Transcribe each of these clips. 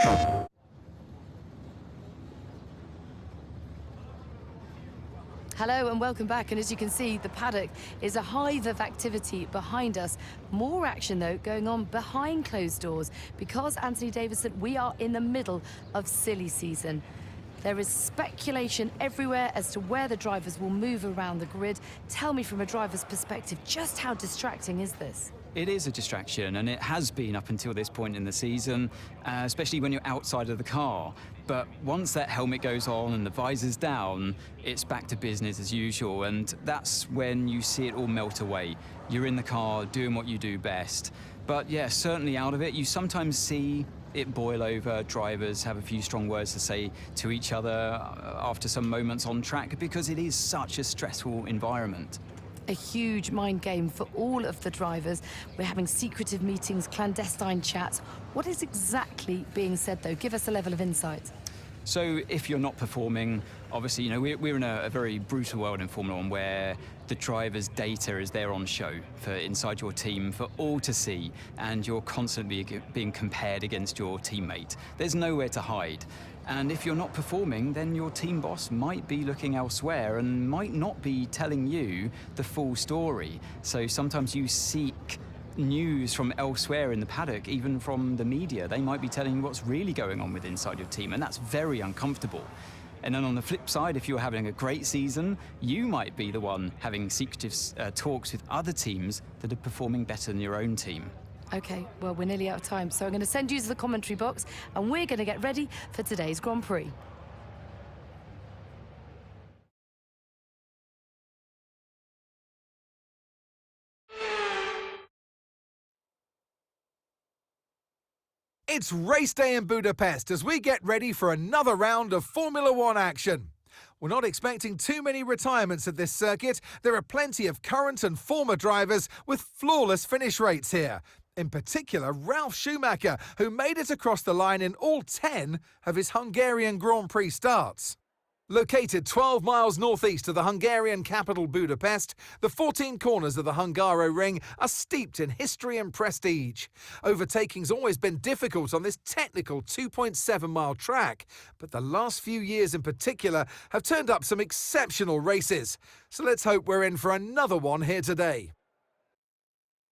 Hello and welcome back, and as you can see, the paddock is a hive of activity behind us. More action though going on behind closed doors because, Anthony Davison, we are in the middle of silly season. There is speculation everywhere as to where the drivers will move around the grid. Tell me from a driver's perspective, just how distracting is this? It is a distraction, and it has been up until this point in the season, especially when you're outside of the car. But once that helmet goes on and the visor's down, it's back to business as usual, and that's when you see it all melt away. You're in the car doing what you do best. But yeah, certainly out of it, you sometimes see it boil over. Drivers have a few strong words to say to each other after some moments on track because it is such a stressful environment. A huge mind game for all of the drivers. We're having secretive meetings, clandestine chats. What is exactly being said, though? Give us a level of insight. So if you're not performing, obviously, we're in a very brutal world in Formula One where the driver's data is there on show for inside your team for all to see, and you're constantly being compared against your teammate. There's nowhere to hide. And if you're not performing, then your team boss might be looking elsewhere and might not be telling you the full story. So sometimes you seek news from elsewhere in the paddock, even from the media. They might be telling you what's really going on with inside your team, and that's very uncomfortable. And then on the flip side, if you're having a great season, you might be the one having secretive talks with other teams that are performing better than your own team. Okay, well, we're nearly out of time, so I'm going to send you to the commentary box, and we're going to get ready for today's Grand Prix. It's race day in Budapest as we get ready for another round of Formula One action. We're not expecting too many retirements at this circuit. There are plenty of current and former drivers with flawless finish rates here. In particular, Ralf Schumacher, who made it across the line in all 10 of his Hungarian Grand Prix starts. Located 12 miles northeast of the Hungarian capital Budapest, the 14 corners of the Hungaro Ring are steeped in history and prestige. Overtaking's always been difficult on this technical 2.7-mile track, but the last few years in particular have turned up some exceptional races. So let's hope we're in for another one here today.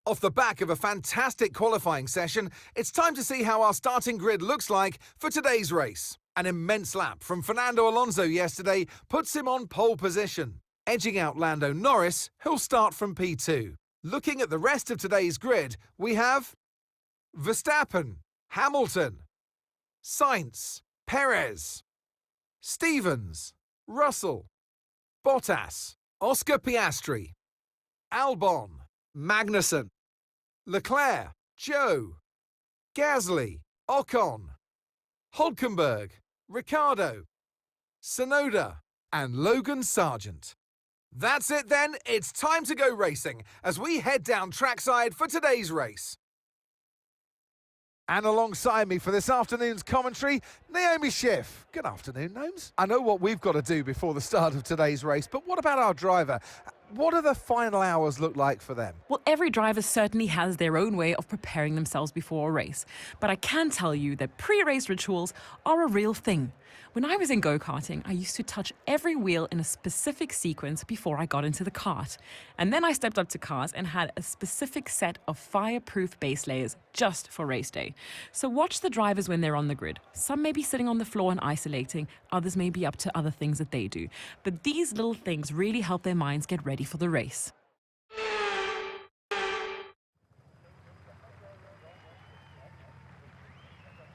Off the back of a fantastic qualifying session, it's time to see how our starting grid looks like for today's race. An immense lap from Fernando Alonso yesterday puts him on pole position, edging out Lando Norris, who'll start from P2. Looking at the rest of today's grid, we have Verstappen, Hamilton, Sainz, Perez, Stevens, Russell, Bottas, Oscar Piastri, Albon, Magnussen, Leclerc, Joe, Gasly, Ocon, Hülkenberg, Ricciardo, Tsunoda, and Logan Sargent. That's it then, it's time to go racing as we head down trackside for today's race. And alongside me for this afternoon's commentary, Naomi Schiff. Good afternoon, Gnomes. I know what we've got to do before the start of today's race, but what about our driver? What do the final hours look like for them? Well, every driver certainly has their own way of preparing themselves before a race. But I can tell you that pre-race rituals are a real thing. When I was in go-karting, I used to touch every wheel in a specific sequence before I got into the kart. And then I stepped up to cars and had a specific set of fireproof base layers just for race day. So watch the drivers when they're on the grid. Some may be sitting on the floor and isolating, others may be up to other things that they do. But these little things really help their minds get ready for the race.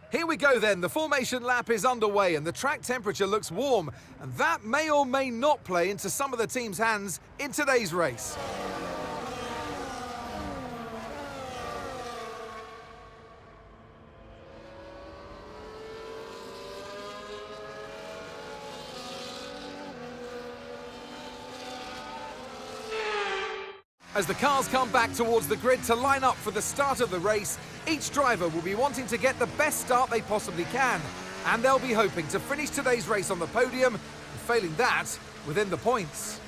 Here we go then, the formation lap is underway and the track temperature looks warm, and that may or may not play into some of the team's hands in today's race. As the cars come back towards the grid to line up for the start of the race, each driver will be wanting to get the best start they possibly can, and they'll be hoping to finish today's race on the podium, and failing that, within the points.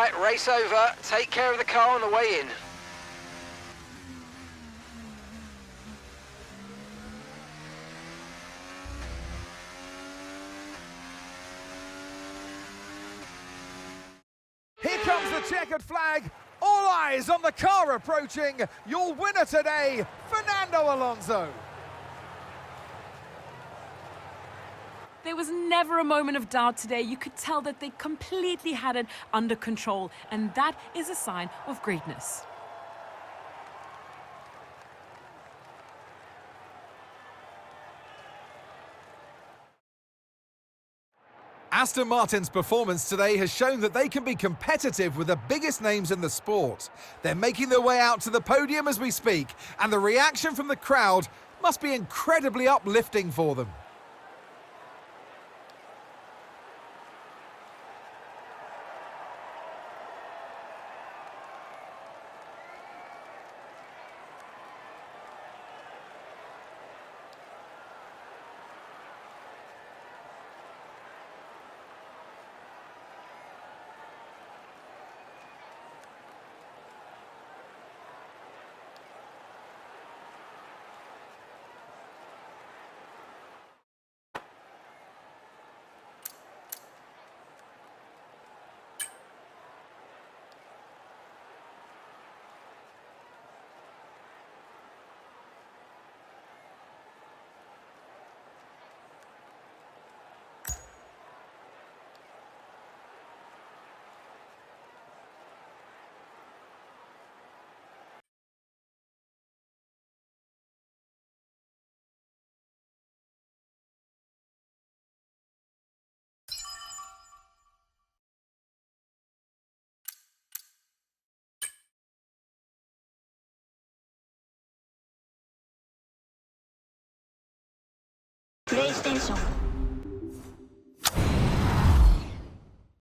Right, race over. Take care of the car on the way in. Here comes the checkered flag. All eyes on the car approaching. Your winner today, Fernando Alonso. There was never a moment of doubt today. You could tell that they completely had it under control, and that is a sign of greatness. Aston Martin's performance today has shown that they can be competitive with the biggest names in the sport. They're making their way out to the podium as we speak, and the reaction from the crowd must be incredibly uplifting for them. PlayStation